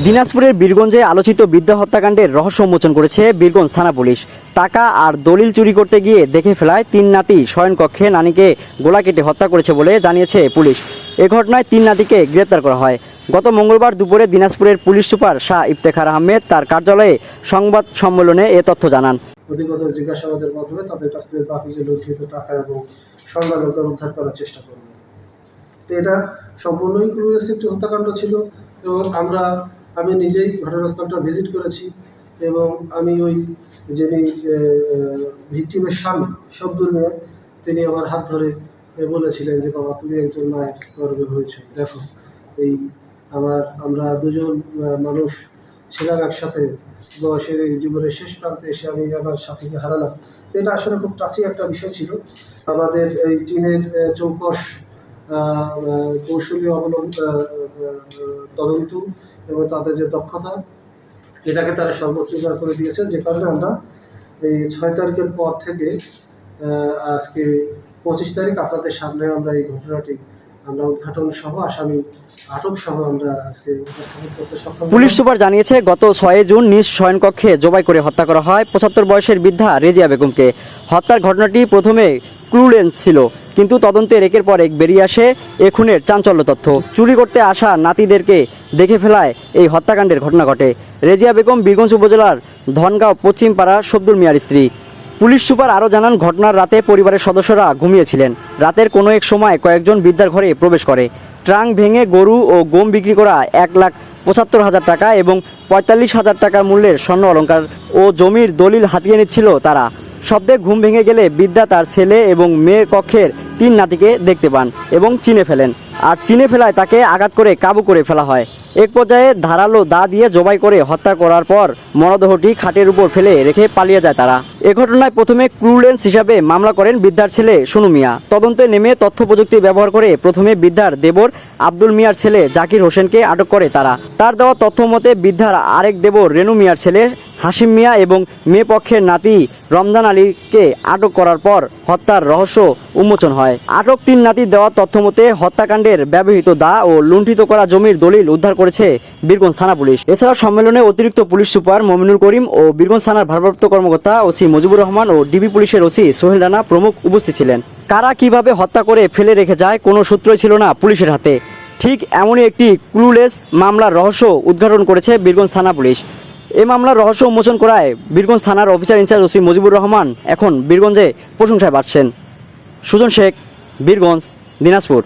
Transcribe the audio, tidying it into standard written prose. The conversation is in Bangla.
দিনাজপুরের বীরগঞ্জে আলোচিত বিদ্যা হত্যাকাণ্ডের রহস্য উন্মোচন করেছে বীরগঞ্জ থানা পুলিশ। টাকা আর দলিল চুরি করতে গিয়ে দেখে ফেলায় তিন নাতি শয়নকক্ষে নানিকে গোলা কেটে হত্যা করেছে বলে জানিয়েছে পুলিশ। এ ঘটনায় তিন নাতিকে গ্রেপ্তার করা হয়। গত মঙ্গলবার দুপুরে দিনাজপুরের পুলিশ সুপার শাহ ইফতেখার আহমেদ তার কার্যালয়ে সংবাদ সম্মেলনে এ তথ্য জানান। অধিকতর জিজ্ঞাসাবাদের মাধ্যমে তাদের কাছ থেকে বাকি যে লুণ্ঠিত টাকা এবং স্বর্ণালঙ্কার উদ্ধার করার চেষ্টা করব। তো এটা সম্পূর্ণই ক্লুলেস একটি হত্যাকাণ্ড ছিল এবং আমি নিজেই ঘটনাস্থলটা ভিজিট করেছি এবং আমি ওই যিনি ভিকটিমের স্বামী শব্দুল মিয়া, তিনি আমার হাত ধরে বলেছিলেন যে বাবা, তুমি একজন মায়ের গর্বে হয়েছো, দেখো এই আমরা দুজন মানুষ ছিলাম একসাথে, বয়সের এই জীবনের শেষ প্রান্তে এসে আমি আমার সাথীকে হারালাম। তো এটা আসলে খুব টাচি একটা বিষয় ছিল। আমাদের এই টিনের চৌকস কৌশলী তদন্ত এবং তাদের যে দক্ষতা, এটাকে তারা সর্বোচ্চ করে দিয়েছে, যে কারণে আমরা এই 6 তারিখের পর থেকে আজকে 25 তারিখ আপনাদের সামনে আমরা এই ঘটনাটি আমরা উদ্ঘাটন সহ আসামি আটক সহ আমরা আজকে উপস্থাপন করতে সক্ষম। পুলিশ সুপার জানিয়েছে, গত 6 জুন নিজ শয়নকক্ষে জবাই করে হত্যা করা হয় 75 বয়সের বৃদ্ধা রেজিয়া বেগমকে। হত্যার ঘটনাটি প্রথমে ক্লুলেস ছিল, কিন্তু তদন্তের একের পর এক বেরিয়ে আসে এ খুনের চাঞ্চল্য তথ্য। চুরি করতে আসা নাতিদেরকে দেখে ফেলায় এই হত্যাকাণ্ডের ঘটনা ঘটে। রেজিয়া বেগম বীরগঞ্জ উপজেলার ধনগাঁও পশ্চিম পাড়া শব্দুল মিয়ার স্ত্রী। পুলিশ সুপার আরও জানান, ঘটনার রাতে পরিবারের সদস্যরা ঘুমিয়েছিলেন। রাতের কোনো এক সময় কয়েকজন বৃদ্ধার ঘরে প্রবেশ করে। ট্রাঙ্ক ভেঙে গরু ও গম বিক্রি করা 1,75,000 টাকা এবং 45,000 টাকা মূল্যের স্বর্ণ অলংকার ও জমির দলিল হাতিয়ে নিচ্ছিল তারা। শব্দে ঘুম ভেঙে গেলে বৃদ্ধা তার ছেলে এবং মেয়ের কক্ষের 3 নাতিকে দেখতে পান এবং চিনে ফেলেন। আর চিনে ফেলায় তাকে আঘাত করে কাবু করে ফেলা হয়। এক পর্যায়ে ধারালো দা দিয়ে জবাই করে হত্যা করার পর মরদেহটি খাটের উপর ফেলে রেখে পালিয়ে যায় তারা। এ ঘটনায় প্রথমে ক্লুলেস হিসাবে মামলা করেন বৃদ্ধার ছেলে সুনু মিয়া। তদন্তে নেমে তথ্য প্রযুক্তি ব্যবহার করে প্রথমে বৃদ্ধার দেবর আব্দুল মিয়ার ছেলে জাকির হোসেনকে আটক করে তারা। তার দেওয়া তথ্য মতে বৃদ্ধার আরেক দেবর রেনু মিয়ার ছেলে হাসিম মিয়া এবং মেয়ে পক্ষের নাতি রমজান আলীকে আটক করার পর হত্যার রহস্য উন্মোচন হয়। আটক 3 নাতির দেওয়া তথ্য মতে হত্যাকাণ্ডের ব্যবহৃত দা ও লুণ্ঠিত করা জমির দলিল উদ্ধার করেছে বীরগঞ্জ থানা পুলিশ। এছাড়া সম্মেলনে অতিরিক্ত পুলিশ সুপার মমিনুল করিম ও বীরগঞ্জ থানার ভারপ্রাপ্ত কর্মকর্তা ওসি মুজিবুর রহমান ও ডিবি পুলিশের ওসি সোহেল রানা প্রমুখ উপস্থিত ছিলেন। কারা কিভাবে হত্যা করে ফেলে রেখে যায় কোনো সূত্রই ছিল না পুলিশের হাতে। ঠিক এমনই একটি ক্লুলেস মামলার রহস্য উদ্ঘাটন করেছে বীরগঞ্জ থানা পুলিশ। এই মামলার রহস্য উন্মোচন করায় বীরগঞ্জ থানার officer in charge OC Mujibur Rahman এখন বীরগঞ্জে প্রশংসায় বাড়ছেন। সুজন শেখ, বীরগঞ্জ, দিনাজপুর।